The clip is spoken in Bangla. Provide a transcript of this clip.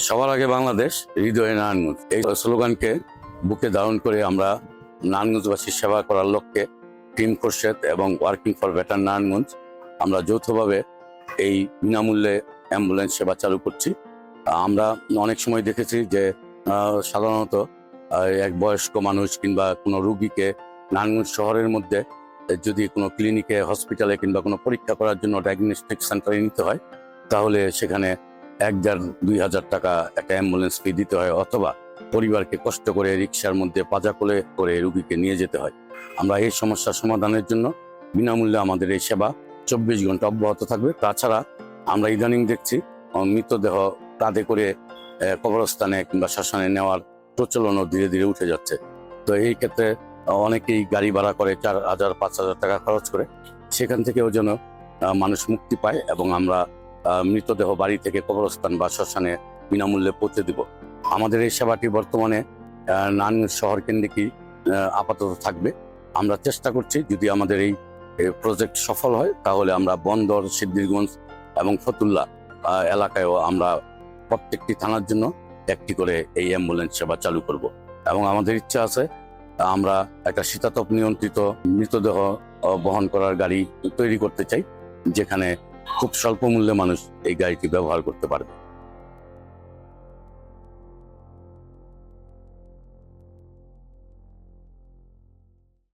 সবার আগে বাংলাদেশ, হৃদয়ে নারায়ণগঞ্জ, এই স্লোগানকে বুকে ধারণ করে আমরা নারায়ণগঞ্জবাসীর সেবা করার লক্ষ্যে টিম খোরশেদ এবং ওয়ার্কিং ফর বেটার নারায়ণগঞ্জ আমরা যৌথভাবে এই বিনামূল্যে অ্যাম্বুলেন্স সেবা চালু করছি। আমরা অনেক সময় দেখেছি যে সাধারণত এক বয়স্ক মানুষ কিংবা কোনো রুগীকে নারায়ণগঞ্জ শহরের মধ্যে যদি কোনো ক্লিনিকে, হসপিটালে কিংবা কোনো পরীক্ষা করার জন্য ডায়াগনস্টিক সেন্টারে নিতে হয়, তাহলে সেখানে 1,500-2,000 টাকা একটা অ্যাম্বুলেন্স ফি দিতে হয়, অথবা পরিবারকে কষ্ট করে রিক্সার মধ্যে পাজা কোলে করে রুগীকে নিয়ে যেতে হয়। আমরা এই সমস্যার সমাধানের জন্য বিনামূল্যে আমাদের এই সেবা 24 ঘন্টা অব্যাহত থাকবে। তাছাড়া আমরা ইদানিং দেখছি মৃতদেহ কাঁধে করে কবরস্থানে কিংবা শ্মশানে নেওয়ার প্রচলনও ধীরে ধীরে উঠে যাচ্ছে। তো এই ক্ষেত্রে অনেকেই গাড়ি ভাড়া করে 4,000-5,000 টাকা খরচ করে, সেখান থেকেও যেন মানুষ মুক্তি পায় এবং আমরা মৃতদেহ বাড়ি থেকে কবরস্থান বা শ্মশানে বিনামূল্যে পৌঁছে দিব। আমাদের এই সেবাটি বর্তমানে নারায়ণগঞ্জ শহর কেন্দ্রিকই আপাতত থাকবে। আমরা চেষ্টা করছি, যদি আমাদের এই প্রজেক্ট সফল হয় তাহলে আমরা বন্দর, সিদ্ধিরগঞ্জ এবং ফতুল্লা এলাকায়ও আমরা প্রত্যেকটি থানার জন্য একটি করে এই অ্যাম্বুলেন্স সেবা চালু করব। এবং আমাদের ইচ্ছা আছে, আমরা একটা শীতাতপ নিয়ন্ত্রিত মৃতদেহ বহন করার গাড়ি তৈরি করতে চাই, যেখানে খুব স্বল্প মূল্যে মানুষ এই গাড়িটি ব্যবহার করতে পারবে।